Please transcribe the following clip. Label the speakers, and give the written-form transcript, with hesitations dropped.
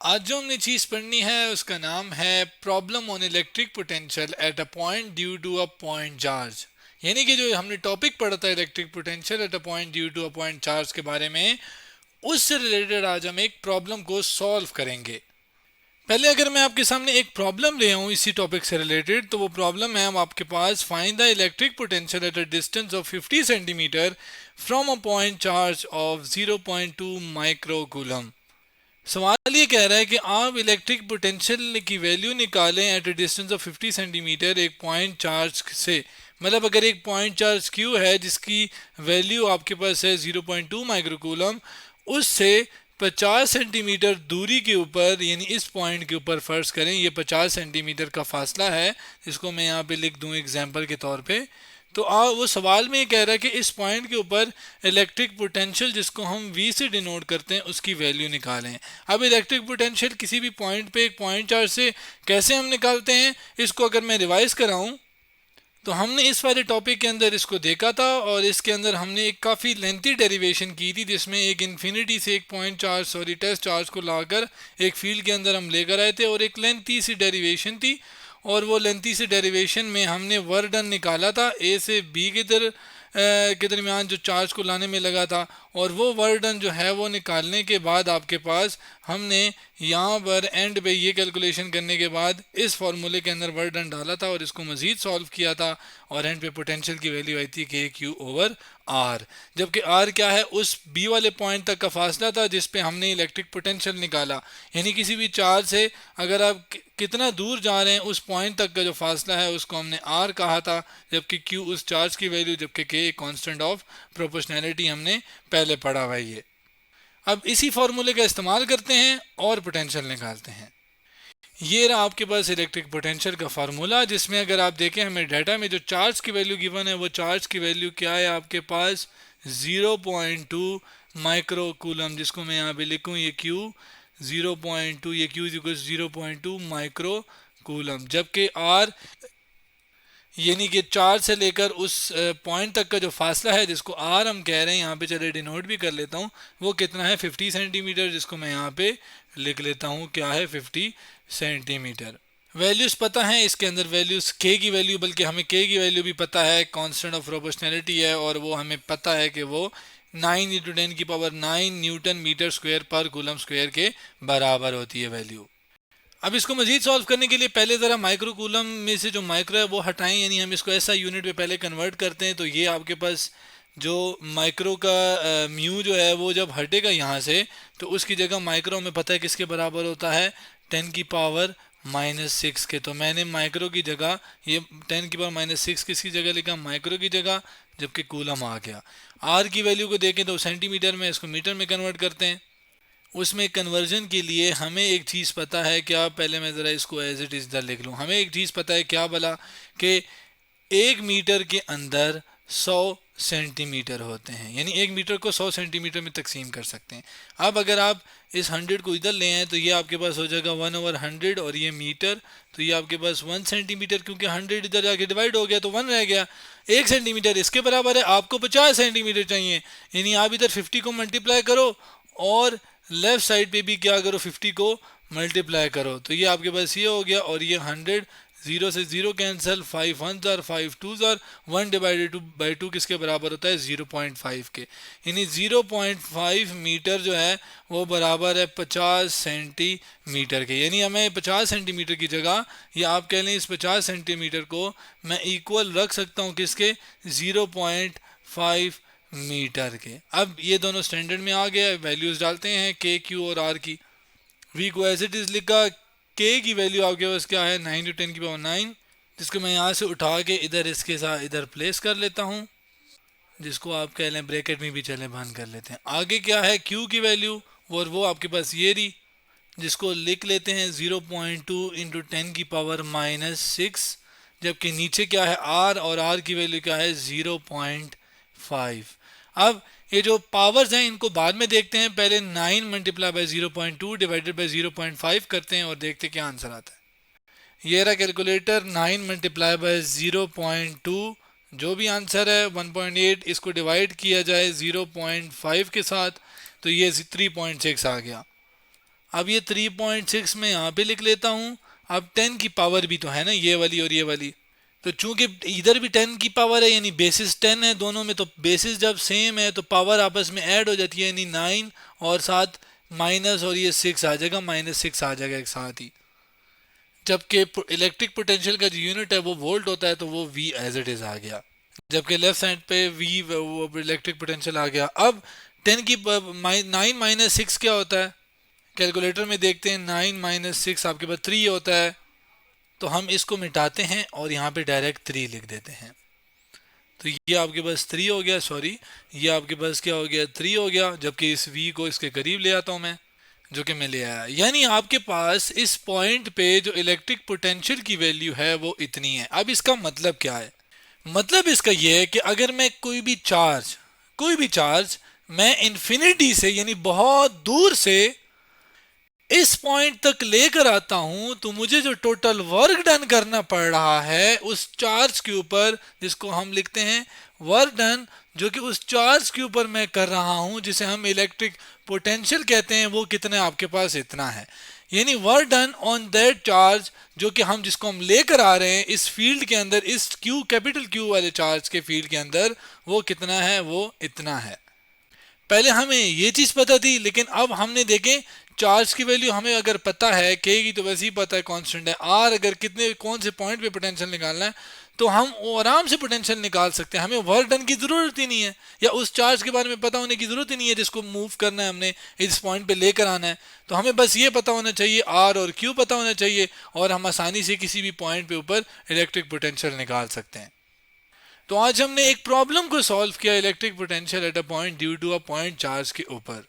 Speaker 1: आज जो हमने चीज पढ़नी है उसका नाम है problem on electric potential at a point due to a point charge. यानी कि जो हमने टॉपिक पढ़ा था electric potential at a point due to a point charge के बारे में, उससे रिलेटेड आज हम एक प्रॉब्लम को सॉल्व करेंगे। पहले अगर मैं आपके सामने एक प्रॉब्लम ले आऊं इसी टॉपिक से रिलेटेड, तो वो प्रॉब्लम है हम आपके पास find the electric potential at a distance of 50 centimetre from a point charge of 0.2 micro coulomb. सवाल ये कह रहा है कि आप इलेक्ट्रिक पोटेंशियल की वैल्यू निकालें at a distance of 50 centimetre एक पॉइंट चार्ज से। मतलब अगर एक पॉइंट चार्ज क्यू है जिसकी वैल्यू आपके पास है 0.2 माइक्रोकूलम, उससे 50 सेंटीमीटर दूरी के ऊपर, यानी इस पॉइंट के ऊपर फर्ज करें ये 50 सेंटीमीटर का फासला है, इसको मैं यहाँ पे लिख दूँ एग्जाम्पल के तौर पे। तो वो सवाल में ये कह रहा है कि इस पॉइंट के ऊपर इलेक्ट्रिक पोटेंशियल जिसको हम V से डिनोट करते हैं उसकी वैल्यू निकालें। अब इलेक्ट्रिक पोटेंशियल किसी भी पॉइंट पे एक पॉइंट चार्ज से कैसे हम निकालते हैं, इसको अगर मैं रिवाइज कराऊं तो हमने इस वाले टॉपिक के अंदर इसको देखा था और इसके अंदर हमने एक काफ़ी लेंथी डेरिवेशन की थी जिसमें एक इन्फिनिटी से एक पॉइंट चार्ज टेस्ट चार्ज को लाकर एक फील्ड के अंदर हम लेकर आए थे और एक लेंथी सी डेरिवेशन थी। और वो लेंथी सी डेरिवेशन में हमने वर्क डन निकाला था ए से बी के दरमियान जो चार्ज को लाने में लगा था। और वो वर्क डन जो है वो निकालने के बाद आपके पास हमने यहाँ पर एंड पे ये कैलकुलेशन करने के बाद इस फार्मूले के अंदर वर्क डन डाला था और इसको मज़ीद सॉल्व किया था और एंड पे पोटेंशियल की वैल्यू आई थी के क्यू ओवर आर। जबकि आर क्या है, उस बी वाले पॉइंट तक का फासला था जिस पे हमने इलेक्ट्रिक पोटेंशियल निकाला। यानी किसी भी चार्ज से अगर आप कितना दूर जा रहे हैं उस पॉइंट तक का जो फासला है उसको हमने आर कहा था, जबकि क्यू उस चार्ज की वैल्यू, जबकि के कांस्टेंट ऑफ प्रोपोर्शनैलिटी हमने पहले पढ़ा हुआ है ये। अब इसी फार्मूले का इस्तेमाल करते हैं और पोटेंशियल निकालते हैं। ये रहा आपके पास इलेक्ट्रिक पोटेंशियल का फार्मूला, जिसमें अगर आप देखें हमें डाटा में जो चार्ज की वैल्यू गिवन है वो चार्ज की वैल्यू क्या है आपके पास 0.2 माइक्रो कूलम, जिसको मैं यहाँ पे लिखूँ ये क्यू 0.2, ये क्यू इक्वल 0.2 माइक्रो कूलम। जबकि आर यानी कि चार्ज से लेकर उस पॉइंट तक का जो फासला है जिसको आर हम कह रहे हैं, यहाँ पे चले डिनोट भी कर लेता हूँ, वो कितना है 50 सेंटीमीटर, जिसको मैं यहाँ पे लिख लेता हूँ क्या है 50 सेंटीमीटर। वैल्यूज पता है इसके अंदर, वैल्यूज के की वैल्यू, बल्कि हमें के की वैल्यू भी पता है, कांस्टेंट ऑफ प्रोपोर्शनैलिटी है और वो हमें पता है कि वो 9 × 10⁹ न्यूटन मीटर स्क्वायर पर कूलम स्क्वायर के बराबर होती है वैल्यू। अब इसको मजीद सॉल्व करने के लिए पहले ज़रा माइक्रो कूलम में से जो माइक्रो है वो हटाएं, यानी हम इसको ऐसा यूनिट में पहले कन्वर्ट करते हैं। तो ये आपके पास जो माइक्रो का म्यू जो है वो जब हटेगा यहाँ से, तो उसकी जगह माइक्रो में पता है किसके बराबर होता है 10⁻⁻⁶ के। तो मैंने माइक्रो की जगह ये 10⁻⁻⁶ किसकी जगह लिखा, माइक्रो की जगह, जबकि कूलम आ गया। आर की वैल्यू को देखें तो सेंटीमीटर में, इसको मीटर में कन्वर्ट करते हैं। उसमें कन्वर्जन के लिए हमें एक चीज़ पता है क्या, पहले मैं ज़रा इसको एज इट इज़ लिख लूँ। हमें एक चीज़ पता है क्या भला, कि 1 मीटर के अंदर 100 सेंटीमीटर होते हैं, यानी 1 मीटर को 100 सेंटीमीटर में तकसीम कर सकते हैं। अब अगर आप इस 100 को इधर ले आए तो ये आपके पास हो जाएगा 1/100 और ये मीटर, तो ये आपके पास 1 सेंटीमीटर, क्योंकि 100 इधर जाके डिवाइड हो गया तो 1 रह गया। 1 सेंटीमीटर इसके बराबर है, आपको 50 सेंटीमीटर चाहिए, यानी आप इधर 50 को मल्टीप्लाई करो और लेफ्ट साइड पे भी क्या करो 50 को मल्टीप्लाई करो, तो ये आपके पास ये हो गया। और ये 100, 0 से 0 cancel, 5 1 jar, 5 2 jar, 1 divided by 2 किसके बराबर होता है 0.5 के। यानी 0.5 मीटर जो है वो बराबर है 50 सेंटीमीटर के। यानी हमें 50 सेंटीमीटर की जगह, या आप कह लें इस 50 सेंटीमीटर को मैं इक्वल रख सकता हूँ किसके, 0.5 मीटर के। अब ये दोनों स्टैंडर्ड में आ गया, वैल्यूज डालते हैं के क्यू और आर की। वी को एज इट इज लिखा, के की वैल्यू आपके पास क्या है 9 × 10⁹, जिसको मैं यहाँ से उठा के इधर इसके साथ इधर प्लेस कर लेता हूँ, जिसको आप कह लें ब्रैकेट में भी चले बंद कर लेते हैं। आगे क्या है क्यू की वैल्यू, और वो आपके पास ये रही, जिसको लिख लेते हैं 0.2 × 10⁻⁻⁶। जबकि नीचे क्या है आर, और आर की वैल्यू क्या है 0.5। अब ये जो पावर्स हैं इनको बाद में देखते हैं, पहले 9 मल्टीप्लाई बाई 0.2 डिवाइडेड बाई 0.5 करते हैं और देखते हैं क्या आंसर आता है। ये रहा कैलकुलेटर, 9 मल्टीप्लाई बाई 0.2, जो भी आंसर है 1.8, इसको डिवाइड किया जाए 0.5 के साथ तो ये 3.6 आ गया। अब ये 3.6 में यहाँ पे लिख लेता हूँ। अब 10 की पावर भी तो है ना, ये वाली और ये वाली, तो चूंकि इधर भी 10 की पावर है यानी बेसिस 10 है दोनों में, तो बेसिस जब सेम है तो पावर आपस में ऐड हो जाती है, यानी 9 और साथ माइनस और ये 6 आ जाएगा, -6 आ जाएगा एक साथ ही। जबकि इलेक्ट्रिक पोटेंशियल का जो यूनिट है वो वोल्ट होता है, तो वो V एज इट इज आ गया, जबकि लेफ्ट साइड पे V वो इलेक्ट्रिक पोटेंशियल आ गया। अब 10 की 9 माइनस 6 क्या होता है, कैलकुलेटर में देखते हैं। 9 माइनस 6 आपके पास 3 होता है, तो हम इसको मिटाते हैं और यहाँ पे डायरेक्ट 3 लिख देते हैं। तो ये आपके पास 3 हो गया, सॉरी ये आपके पास क्या हो गया, 3 हो गया, जबकि इस V को इसके करीब ले आता हूँ मैं, जो कि मैं ले आया। यानी आपके पास इस पॉइंट पे जो इलेक्ट्रिक पोटेंशियल की वैल्यू है वो इतनी है। अब इसका मतलब क्या है, मतलब इसका यह है कि अगर मैं कोई भी चार्ज मैं इन्फिनिटी से यानी बहुत दूर से इस पॉइंट तक लेकर आता हूं, तो मुझे जो टोटल वर्क डन करना पड़ रहा है उस चार्ज के ऊपर, जिसको हम लिखते हैं वर्क डन, जो कि उस चार्ज के ऊपर मैं कर रहा हूं, जिसे हम इलेक्ट्रिक पोटेंशियल कहते हैं, वो कितना आपके पास इतना है। यानी work done on that charge, जो कि हम जिसको हम लेकर आ रहे हैं इस फील्ड के अंदर, इस क्यू कैपिटल क्यू वाले चार्ज के फील्ड के अंदर, वो कितना है, वो इतना है। पहले हमें ये चीज पता थी, लेकिन अब हमने देखें चार्ज की वैल्यू हमें अगर पता है, के की तो वैसे ही पता है कांस्टेंट है, आर अगर कितने कौन से पॉइंट पे पोटेंशियल निकालना है, तो हम आराम से पोटेंशियल निकाल सकते हैं। हमें वर्क डन की जरूरत ही नहीं है, या उस चार्ज के बारे में पता होने की जरूरत ही नहीं है जिसको मूव करना है, हमने इस पॉइंट पे लेकर आना है। तो हमें बस ये पता होना चाहिए, आर और क्यू पता होना चाहिए, और हम आसानी से किसी भी पॉइंट पे ऊपर इलेक्ट्रिक पोटेंशियल निकाल सकते हैं। तो आज हमने एक प्रॉब्लम को सॉल्व किया, electric potential at a point due to a point charge के ऊपर।